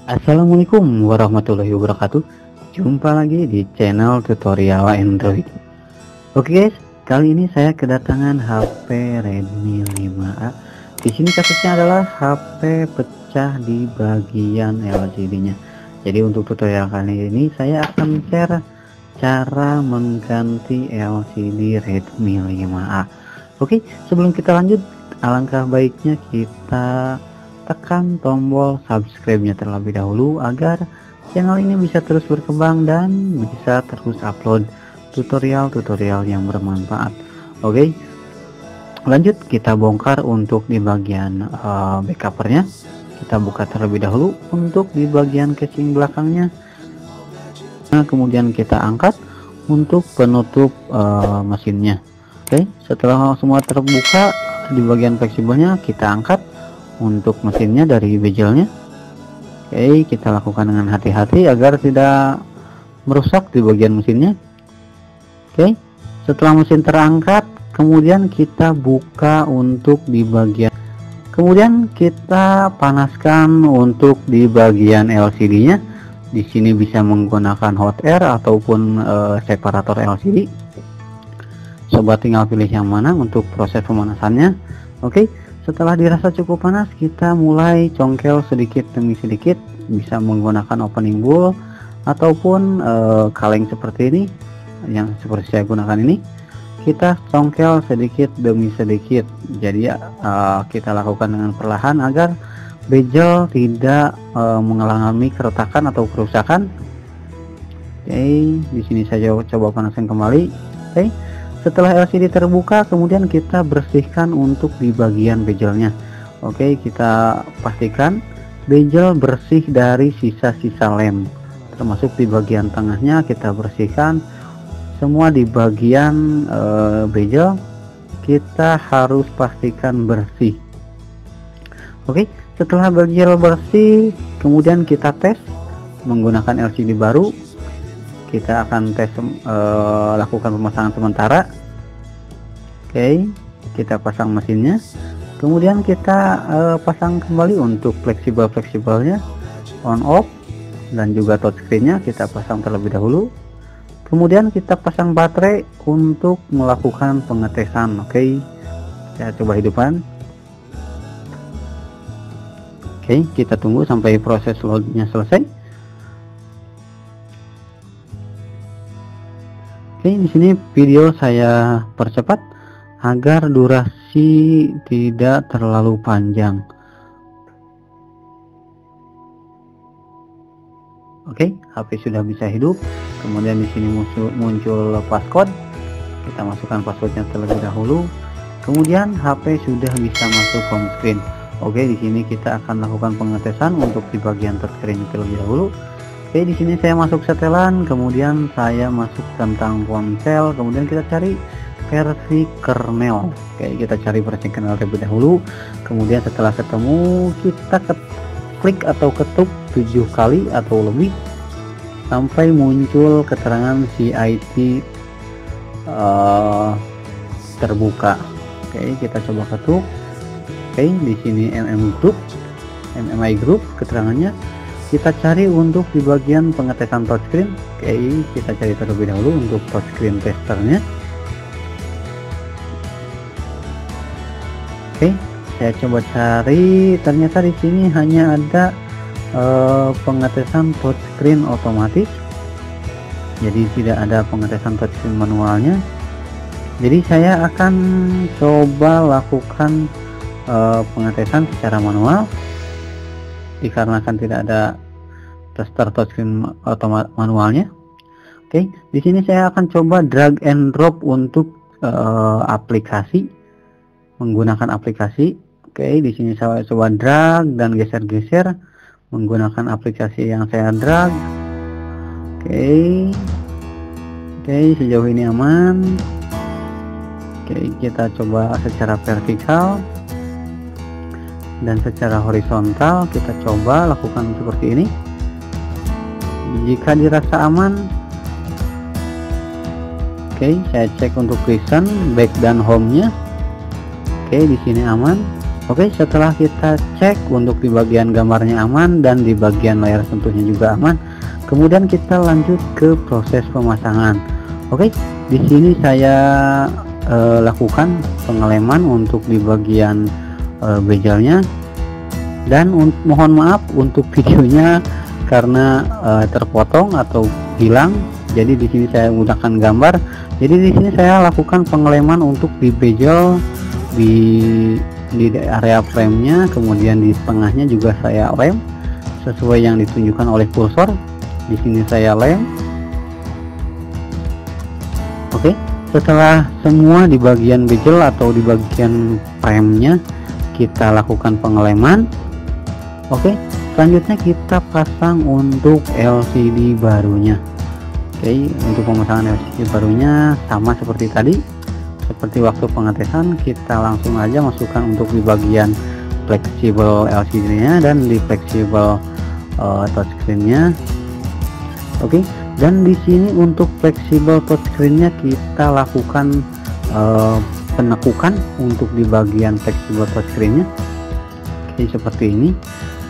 Assalamualaikum warahmatullahi wabarakatuh. Jumpa lagi di channel tutorial Android. Oke guys, kali ini saya kedatangan HP Redmi 5A. Di sini kasusnya adalah HP pecah di bagian LCD-nya. Jadi untuk tutorial kali ini saya akan share cara mengganti LCD Redmi 5A. Oke, sebelum kita lanjut, alangkah baiknya kita tekan tombol subscribe-nya terlebih dahulu agar channel ini bisa terus berkembang dan bisa terus upload tutorial-tutorial yang bermanfaat. Oke, lanjut kita bongkar untuk di bagian backcovernya. Kita buka terlebih dahulu untuk di bagian casing belakangnya. Nah, kemudian kita angkat untuk penutup mesinnya. Oke, setelah semua terbuka di bagian fleksibelnya, kita angkat untuk mesinnya dari bezelnya. Oke, kita lakukan dengan hati-hati agar tidak merusak di bagian mesinnya. Oke, setelah mesin terangkat, kemudian kita buka untuk di bagian, kemudian kita panaskan untuk di bagian LCD-nya. Di sini bisa menggunakan hot air ataupun separator LCD. Sobat tinggal pilih yang mana untuk proses pemanasannya. Oke, setelah dirasa cukup panas, kita mulai congkel sedikit demi sedikit, bisa menggunakan opening bowl ataupun kaleng seperti ini yang seperti saya gunakan ini. Kita congkel sedikit demi sedikit, jadi kita lakukan dengan perlahan agar bezel tidak mengalami keretakan atau kerusakan. Oke, di sini saya coba panaskan kembali. Oke, setelah LCD terbuka, kemudian kita bersihkan untuk di bagian bezelnya. Oke, kita pastikan bezel bersih dari sisa-sisa lem, termasuk di bagian tengahnya kita bersihkan. Semua di bagian bezel kita harus pastikan bersih. Oke, setelah bezel bersih, kemudian kita tes menggunakan LCD baru. Kita akan tes lakukan pemasangan sementara. Oke, kita pasang mesinnya, kemudian kita pasang kembali untuk fleksibelnya, on off, dan juga touchscreen-nya kita pasang terlebih dahulu. Kemudian kita pasang baterai untuk melakukan pengetesan. Oke, saya coba hidupkan. Oke, kita tunggu sampai proses loadnya selesai. Oke, di sini video saya percepat agar durasi tidak terlalu panjang. Oke, HP sudah bisa hidup. Kemudian di sini muncul passcode. Kita masukkan passwordnya terlebih dahulu. Kemudian HP sudah bisa masuk home screen. Oke, di sini kita akan lakukan pengetesan untuk di bagian touchscreen terlebih dahulu. Oke, di sini saya masuk setelan, kemudian saya masuk tentang ponsel, kemudian kita cari versi kernel. Oke, kita cari versi kernel terlebih dahulu. Kemudian setelah ketemu, kita klik atau ketuk 7 kali atau lebih sampai muncul keterangan CIT terbuka. Oke, kita coba ketuk. Oke, di sini MMI Group keterangannya. Kita cari untuk di bagian pengetesan touchscreen. Oke, kita cari terlebih dahulu untuk touchscreen testernya. Oke, saya coba cari, ternyata di sini hanya ada pengetesan touchscreen otomatis, jadi tidak ada pengetesan touchscreen manualnya. Jadi saya akan coba lakukan pengetesan secara manual, dikarenakan tidak ada tester touchscreen manualnya. Oke, di sini saya akan coba drag and drop untuk aplikasi, menggunakan aplikasi. Oke, di sini saya coba drag dan geser-geser menggunakan aplikasi yang saya drag. Oke, sejauh ini aman. Oke, kita coba secara vertikal dan secara horizontal, kita coba lakukan seperti ini. Jika dirasa aman, oke, saya cek untuk recent, back dan home-nya. Oke, di sini aman. Oke, setelah kita cek untuk di bagian gambarnya aman dan di bagian layar sentuhnya juga aman, kemudian kita lanjut ke proses pemasangan. Oke, di sini saya lakukan pengeleman untuk di bagian bezelnya, dan mohon maaf untuk videonya karena terpotong atau hilang. Jadi di sini saya menggunakan gambar. Jadi di sini saya lakukan pengeleman untuk di bezel di area frame-nya, kemudian di tengahnya juga saya lem sesuai yang ditunjukkan oleh kursor. Di sini saya lem. Oke, setelah semua di bagian bezel atau di bagian frame-nya kita lakukan pengeleman. Oke, selanjutnya kita pasang untuk LCD barunya. Oke, untuk pemasangan LCD barunya sama seperti tadi. Seperti waktu pengetesan, kita langsung aja masukkan untuk di bagian fleksibel LCD-nya dan di fleksibel touchscreen-nya. Oke, dan di sini untuk fleksibel touchscreen-nya kita lakukan penekukan untuk di bagian fleksibel touchscreen-nya. Oke, seperti ini.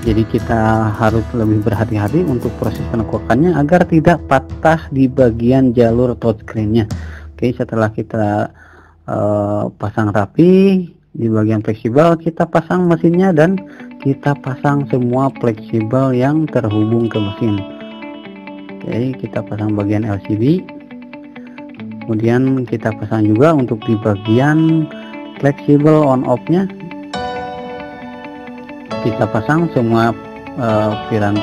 Jadi kita harus lebih berhati-hati untuk proses penekukannya agar tidak patah di bagian jalur touchscreen-nya. Oke, setelah kita pasang rapi di bagian fleksibel, kita pasang mesinnya dan kita pasang semua fleksibel yang terhubung ke mesin. Oke, kita pasang bagian LCD, kemudian kita pasang juga untuk di bagian fleksibel on off nya, kita pasang semua piran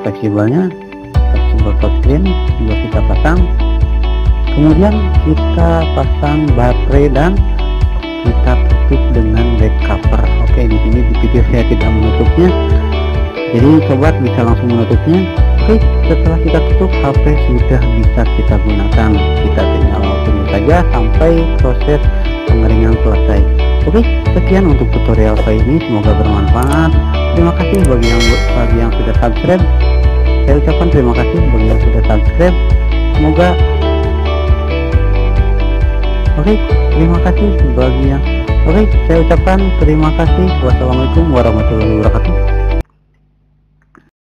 fleksibelnya, fleksibel touchscreen juga kita pasang. Kemudian kita pasang baterai dan kita tutup dengan back cover. Oke, di sini di video saya tidak menutupnya, jadi sobat bisa langsung menutupnya. Oke, setelah kita tutup, HP sudah bisa kita gunakan. Kita tinggal tunggu saja sampai proses pengeringan selesai. Oke, sekian untuk tutorial kali ini, semoga bermanfaat. Terima kasih bagi yang sudah subscribe. Saya ucapkan terima kasih bagi yang sudah subscribe. Semoga Oke, terima kasih bagi yang saya ucapkan terima kasih. Wassalamualaikum warahmatullahi wabarakatuh.